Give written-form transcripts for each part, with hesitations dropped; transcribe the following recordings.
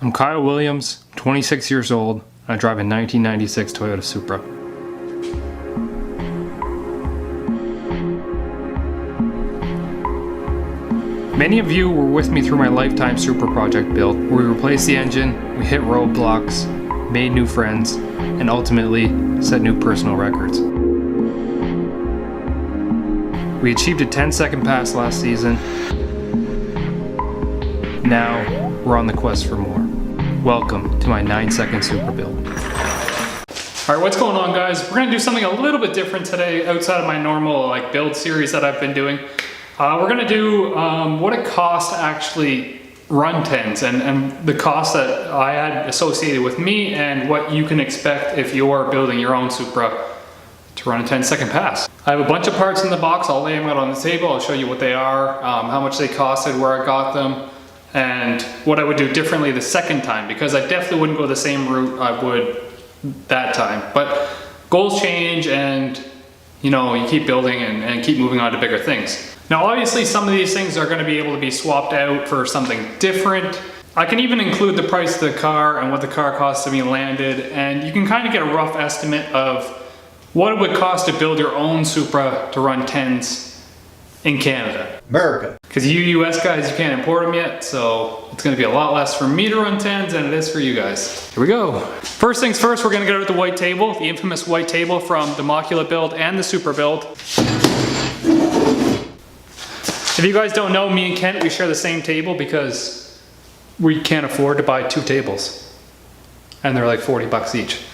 I'm Kyle Williams, 26 years old, and I drive a 1996 Toyota Supra. Many of you were with me through my lifetime Supra project build, where we replaced the engine, we hit roadblocks, made new friends, and ultimately set new personal records. We achieved a 10-second pass last season. Now, we're on the quest for more. Welcome to my 9-second Supra build. Alright, what's going on, guys? We're gonna do something a little bit different today outside of my normal build series that I've been doing. We're gonna do what it costs to actually run 10s and the cost that I had associated with me and what you can expect if you're building your own Supra to run a 10-second pass. I have a bunch of parts in the box. I'll lay them out on the table. I'll show you what they are, how much they costed, where I got them, and what I would do differently the second time, because I definitely wouldn't go the same route I would that time. But goals change, and you know, you keep building and keep moving on to bigger things. Now obviously some of these things are going to be able to be swapped out for something different. I can even include the price of the car and what the car costs to be landed, and you can kind of get a rough estimate of what it would cost to build your own Supra to run 10s in Canada. America. Because you US guys, you can't import them yet, so it's gonna be a lot less for me to run 10s than it is for you guys. Here we go. First things first, we're gonna get out the white table, the infamous white table from the Mockula build and the Supra build. If you guys don't know, me and Kent, we share the same table because we can't afford to buy 2 tables. And they're like 40 bucks each.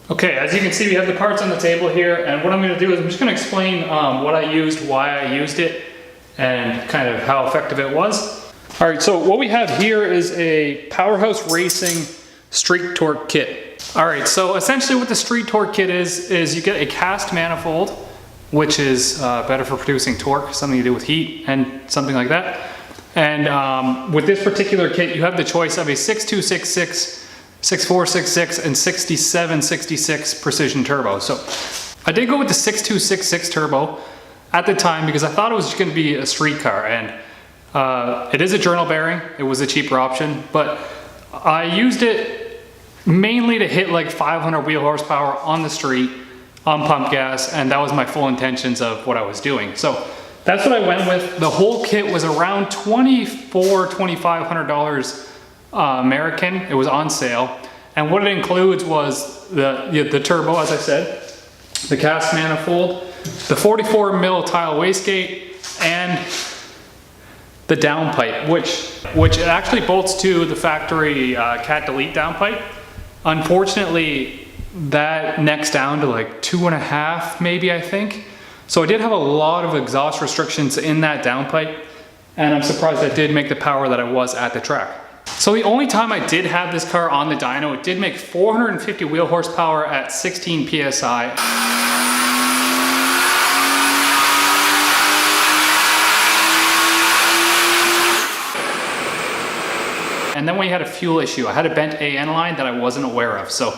Okay, as you can see, we have the parts on the table here, and what I'm going to do is I'm just going to explain what I used, why I used it, and kind of how effective it was. Alright, so what we have here is a Powerhouse Racing Street Torque Kit. Alright, so essentially what the Street Torque Kit is you get a cast manifold, which is better for producing torque, something to do with heat and something like that. And with this particular kit, you have the choice of a 6266, 6466 and 6766 precision turbo. So I did go with the 6266 turbo at the time because I thought it was just going to be a street car, and it is a journal bearing. It was a cheaper option, but I used it mainly to hit like 500 wheel horsepower on the street on pump gas, and that was my full intentions of what I was doing. So that's what I went with. The whole kit was around $2,500 American. It was on sale, and what it includes was the turbo, as I said, the cast manifold, the 44 mil tile wastegate, and the downpipe, which it actually bolts to the factory cat delete downpipe. Unfortunately, that necks down to like 2.5 maybe, I think. So I did have a lot of exhaust restrictions in that downpipe, and I'm surprised I did make the power that I was at the track. So the only time I did have this car on the dyno, it did make 450 wheel horsepower at 16 PSI. And then we had a fuel issue. I had a bent AN line that I wasn't aware of. So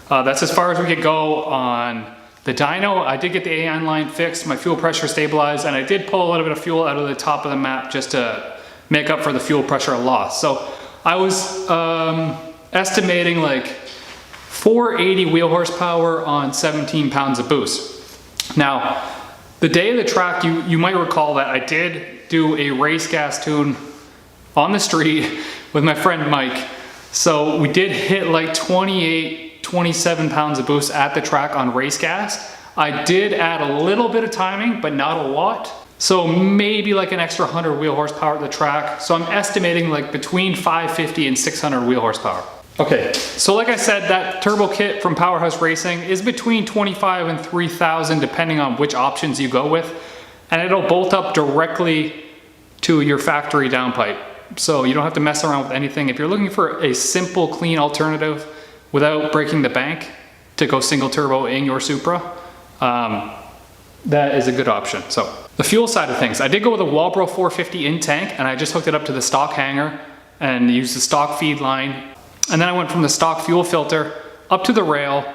that's as far as we could go on the dyno. I did get the AN line fixed, my fuel pressure stabilized, and I did pull a little bit of fuel out of the top of the map just to make up for the fuel pressure loss. So I was estimating like 480 wheel horsepower on 17 pounds of boost. Now, the day of the track, you might recall that I did do a race gas tune on the street with my friend Mike. So we did hit like 28, 27 pounds of boost at the track on race gas. I did add a little bit of timing, but not a lot. So maybe like an extra 100 wheel horsepower at the track. So I'm estimating like between 550 and 600 wheel horsepower. Okay, so like I said, that turbo kit from Powerhouse Racing is between 25 and 3,000 depending on which options you go with. And it'll bolt up directly to your factory downpipe. So you don't have to mess around with anything. If you're looking for a simple, clean alternative without breaking the bank to go single turbo in your Supra, that is a good option. So the fuel side of things, I did go with a Walbro 450 in tank, and I just hooked it up to the stock hanger and used the stock feed line. And then I went from the stock fuel filter up to the rail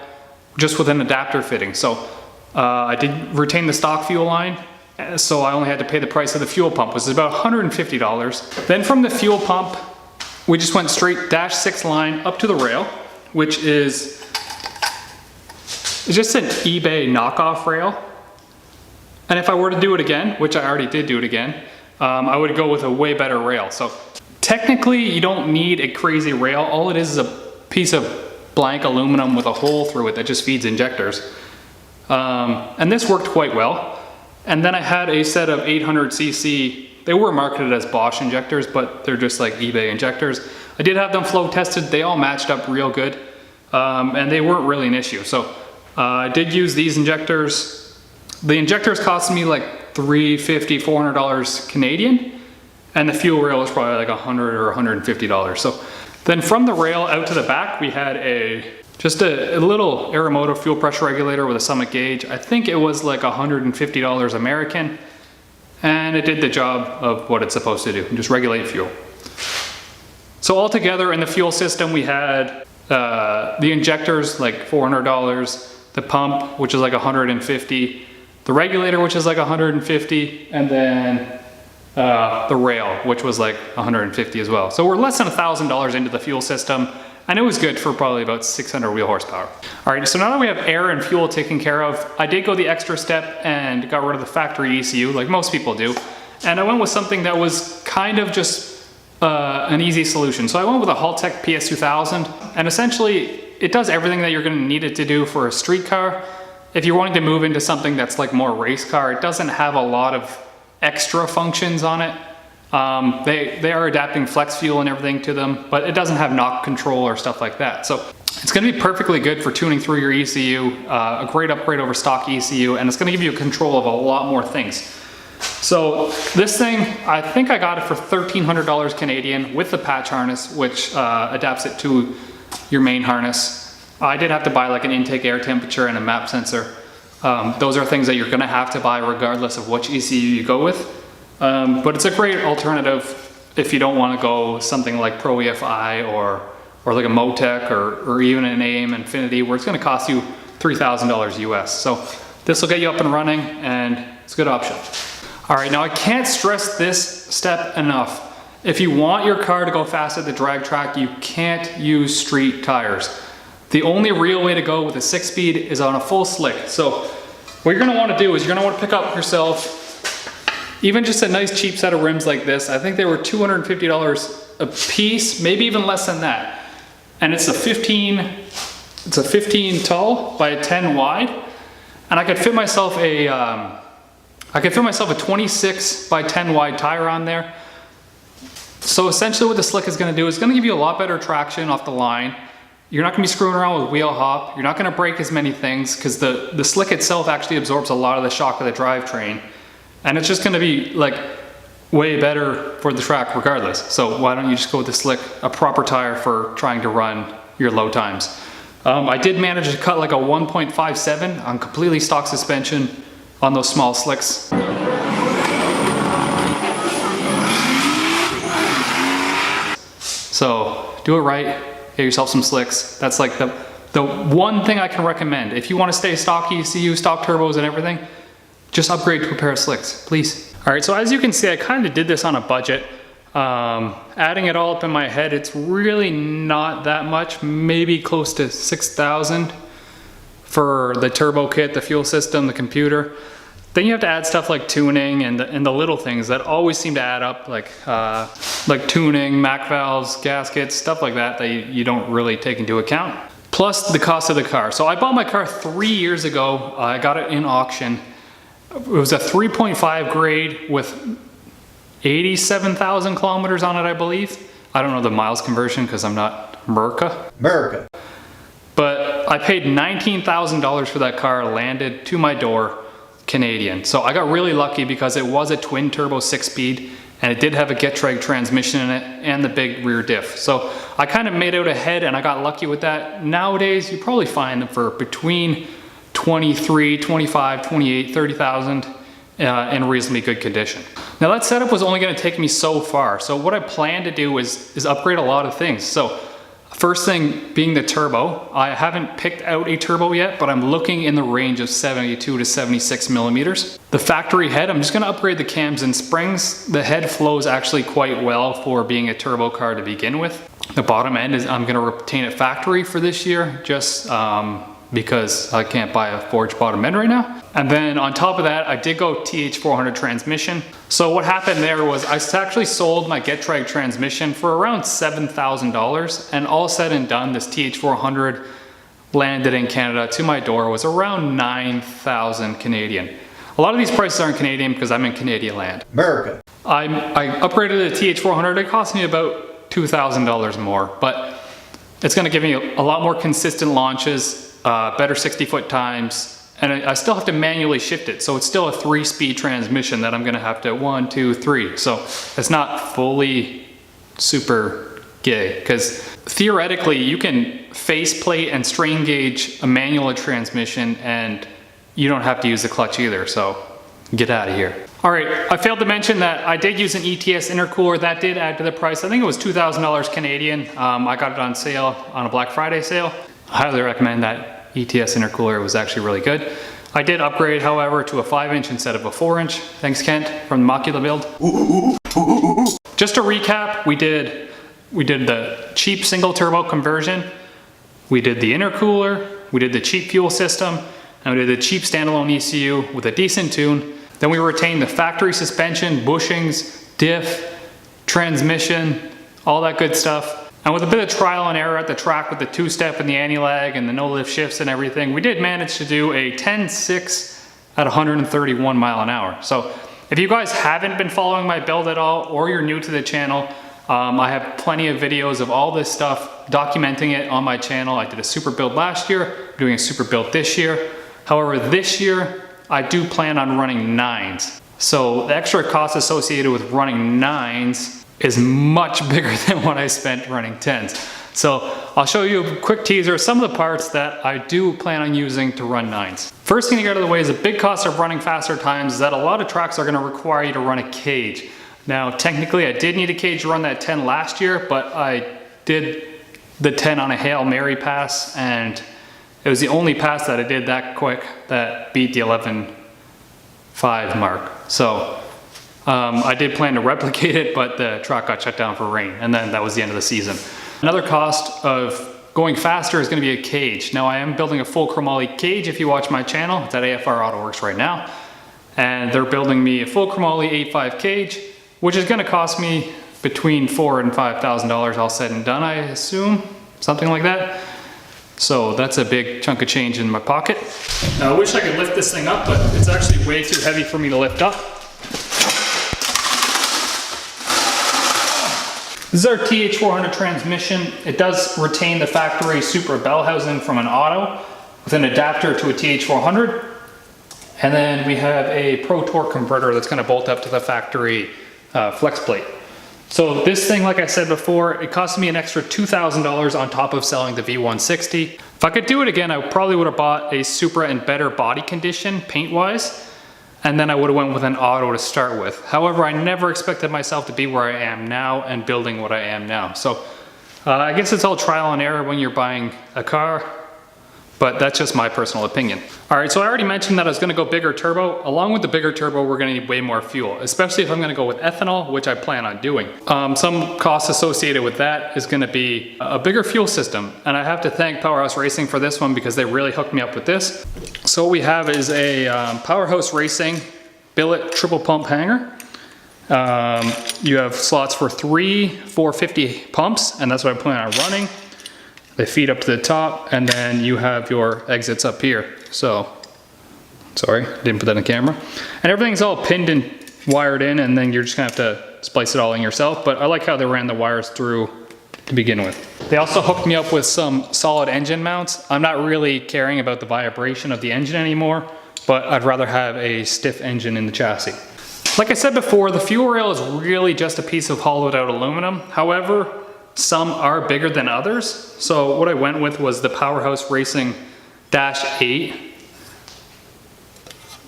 just with an adapter fitting. So I did retain the stock fuel line, So I only had to pay the price of the fuel pump, which is about $150. Then from the fuel pump, we just went straight -6 line up to the rail, which is just an eBay knockoff rail. And if I were to do it again, which I already did do it again, I would go with a way better rail. So technically you don't need a crazy rail. All it is a piece of blank aluminum with a hole through it that just feeds injectors. And this worked quite well. And then I had a set of 800cc. They were marketed as Bosch injectors, but they're just like eBay injectors. I did have them flow tested. They all matched up real good. And they weren't really an issue. So I did use these injectors. The injectors cost me like $350, $400 Canadian. And the fuel rail was probably like $100 or $150. So then from the rail out to the back, we had just a little Aeromotive fuel pressure regulator with a Summit gauge. I think it was like $150 American. And it did the job of what it's supposed to do, just regulate fuel. So altogether in the fuel system, we had the injectors like $400, the pump, which is like $150, the regulator, which is like $150, and then the rail, which was like $150 as well. So we're less than $1,000 into the fuel system, and it was good for probably about 600 wheel horsepower. All right, so now that we have air and fuel taken care of, I did go the extra step and got rid of the factory ECU, like most people do. And I went with something that was kind of just an easy solution. So I went with a Haltech PS2000, and essentially it does everything that you're gonna need it to do for a street car. If you're wanting to move into something that's like more race car, it doesn't have a lot of extra functions on it. They are adapting flex fuel and everything to them, but it doesn't have knock control or stuff like that. So it's gonna be perfectly good for tuning through your ECU, a great upgrade over stock ECU, and it's gonna give you control of a lot more things. So this thing, I think I got it for $1,300 Canadian with the patch harness, which adapts it to your main harness. I did have to buy like an intake air temperature and a map sensor. Those are things that you're gonna have to buy regardless of which ECU you go with. But it's a great alternative if you don't want to go something like Pro EFI or like a Motec or even an AM Infinity, where it's going to cost you $3,000 US. So this will get you up and running, and it's a good option. All right, now I can't stress this step enough. If you want your car to go fast at the drag track, you can't use street tires. The only real way to go with a 6-speed is on a full slick. So what you're going to want to do is you're going to want to pick up yourself even just a nice cheap set of rims like this. I think they were $250 a piece, maybe even less than that. And it's a 15 tall by a 10 wide. And I could fit myself a 26 by 10 wide tire on there. So essentially what the slick is gonna do is gonna give you a lot better traction off the line. You're not gonna be screwing around with wheel hop. You're not gonna break as many things because the slick itself actually absorbs a lot of the shock of the drivetrain. And it's just gonna be like way better for the track regardless. So why don't you just go with the slick, a proper tire for trying to run your low times. I did manage to cut like a 1.57 on completely stock suspension on those small slicks. So do it right, get yourself some slicks. That's like the one thing I can recommend. If you wanna stay stock ECU, stock turbos and everything, just upgrade to a pair of slicks, please. All right, so as you can see, I kind of did this on a budget. Adding it all up in my head, it's really not that much, maybe close to 6,000 for the turbo kit, the fuel system, the computer. Then you have to add stuff like tuning and the little things that always seem to add up, like tuning, Mac valves, gaskets, stuff like that you don't really take into account. Plus the cost of the car. So I bought my car 3 years ago. I got it in auction. It was a 3.5 grade with 87,000 kilometers on it, I believe. I don't know the miles conversion because I'm not America. But I paid $19,000 for that car, landed to my door, Canadian. So I got really lucky because it was a twin turbo 6-speed and it did have a Getrag transmission in it and the big rear diff. So I kind of made out ahead and I got lucky with that. Nowadays, you probably find them for between 23, 25, 28, 30,000 in reasonably good condition. Now that setup was only gonna take me so far. So what I plan to do is upgrade a lot of things. So First thing being the turbo. I haven't picked out a turbo yet, but I'm looking in the range of 72 to 76 millimeters. The factory head, I'm just gonna upgrade the cams and springs. The head flows actually quite well for being a turbo car to begin with. The bottom end is I'm gonna retain it factory for this year, just because I can't buy a forged bottom end right now. And then on top of that, I did go TH400 transmission. So what happened there was I actually sold my Getrag transmission for around $7,000, and all said and done, this TH400 landed in Canada to my door was around 9,000 Canadian. A lot of these prices aren't Canadian because I'm in Canadian land. America. I upgraded the TH400, it cost me about $2,000 more, but it's gonna give me a lot more consistent launches, better 60-foot times, and I still have to manually shift it. So it's still a 3-speed transmission that I'm gonna have to 1, 2, 3. So it's not fully super gay, because theoretically you can faceplate and strain gauge a manual transmission and you don't have to use the clutch either, so get out of here. All right, I failed to mention that I did use an ETS intercooler. That did add to the price. I think it was $2,000 Canadian. I got it on sale on a Black Friday sale. I highly recommend that ETS intercooler. It was actually really good. I did upgrade, however, to a 5-inch instead of a 4-inch. Thanks, Kent, from the Macula build. Just to recap, we did the cheap single turbo conversion. We did the intercooler. We did the cheap fuel system. And we did the cheap standalone ECU with a decent tune. Then we retained the factory suspension, bushings, diff, transmission, all that good stuff. And with a bit of trial and error at the track with the 2-step and the anti-lag and the no-lift shifts and everything, we did manage to do a 10.6 at 131 mile an hour. So if you guys haven't been following my build at all, or you're new to the channel, I have plenty of videos of all this stuff, documenting it on my channel. I did a super build last year, I'm doing a super build this year. However, this year, I do plan on running 9s. So the extra cost associated with running 9s is much bigger than what I spent running 10s. So I'll show you a quick teaser of some of the parts that I do plan on using to run 9s. First thing to get out of the way is a big cost of running faster times is that a lot of tracks are gonna require you to run a cage. Now, technically I did need a cage to run that 10 last year, but I did the 10 on a Hail Mary pass, and it was the only pass that I did that quick that beat the 11.5 mark. So I did plan to replicate it, but the track got shut down for rain, and then that was the end of the season. Another cost of going faster is gonna be a cage. Now I am building a full chromoly cage if you watch my channel. It's at AFR AutoWorks right now. And they're building me a full chromoly 8.5 cage, which is gonna cost me between $4,000 and $5,000 all said and done, I assume, something like that. So that's a big chunk of change in my pocket. Now I wish I could lift this thing up, but it's actually way too heavy for me to lift up. This is our TH400 transmission. It does retain the factory Supra bell housing from an auto with an adapter to a TH400. And then we have a Pro Torque converter that's gonna bolt up to the factory flex plate. So this thing, like I said before, it cost me an extra $2,000 on top of selling the V160. If I could do it again, I probably would have bought a Supra in better body condition, paint-wise, and then I would have went with an auto to start with. However, I never expected myself to be where I am now and building what I am now. So I guess it's all trial and error when you're buying a car, but that's just my personal opinion. All right, so I already mentioned that I was gonna go bigger turbo. Along with the bigger turbo, we're gonna need way more fuel, especially if I'm gonna go with ethanol, which I plan on doing. Some costs associated with that is gonna be a bigger fuel system. And I have to thank Powerhouse Racing for this one because they really hooked me up with this. So what we have is a Powerhouse Racing billet triple pump hanger. You have slots for 3 450 pumps, and that's what I plan on running. They feed up to the top, and then you have your exits up here. So, sorry, didn't put that in the camera. And everything's all pinned and wired in, and then you're just gonna have to splice it all in yourself. But I like how they ran the wires through to begin with. They also hooked me up with some solid engine mounts. I'm not really caring about the vibration of the engine anymore, but I'd rather have a stiff engine in the chassis. Like I said before, the fuel rail is really just a piece of hollowed out aluminum. However, some are bigger than others. So what I went with was the Powerhouse Racing Dash 8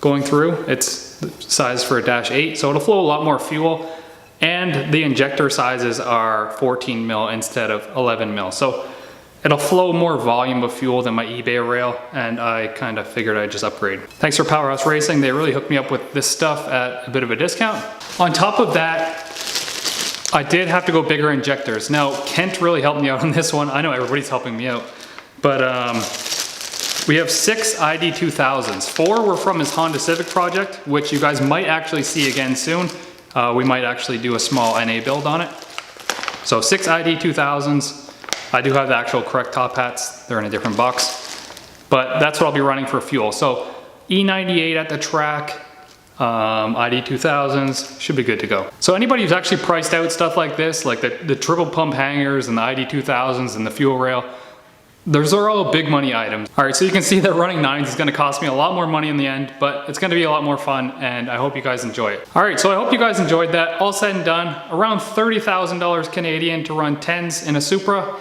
going through. It's the size for a Dash 8, so it'll flow a lot more fuel. And the injector sizes are 14 mil instead of 11 mil. So it'll flow more volume of fuel than my eBay rail, and I kind of figured I'd just upgrade. Thanks for Powerhouse Racing, they really hooked me up with this stuff at a bit of a discount. On top of that, I did have to go bigger injectors. Now, Kent really helped me out on this one. I know everybody's helping me out, but we have 6 ID2000s. 4 were from his Honda Civic project, which you guys might actually see again soon. We might actually do a small NA build on it. So 6 ID2000s. I do have the actual correct top hats. They're in a different box, but that's what I'll be running for fuel. So E98 at the track, ID2000s, should be good to go. So anybody who's actually priced out stuff like this, like the triple pump hangers and the ID2000s and the fuel rail, those are all big money items. All right, so you can see that running 9s is gonna cost me a lot more money in the end, but it's gonna be a lot more fun, and I hope you guys enjoy it. All right, so I hope you guys enjoyed that. All said and done, around $30,000 Canadian to run 10s in a Supra,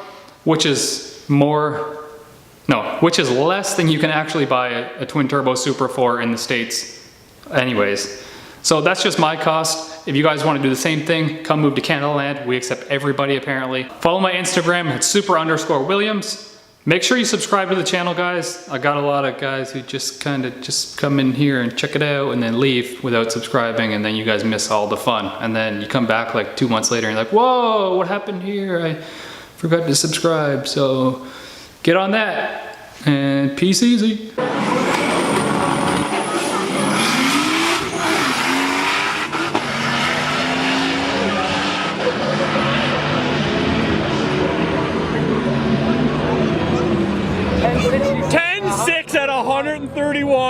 which is less than you can actually buy a twin turbo Supra for in the States anyways. So that's just my cost. If you guys want to do the same thing, come move to Canada Land. We accept everybody apparently. Follow my Instagram at Supra_Williams. Make sure you subscribe to the channel, guys. I got a lot of guys who just come in here and check it out and then leave without subscribing, and then you guys miss all the fun. And then you come back like 2 months later and you're like, whoa, what happened here? I forgot to subscribe. So get on that and peace easy. Ten 6 at 131.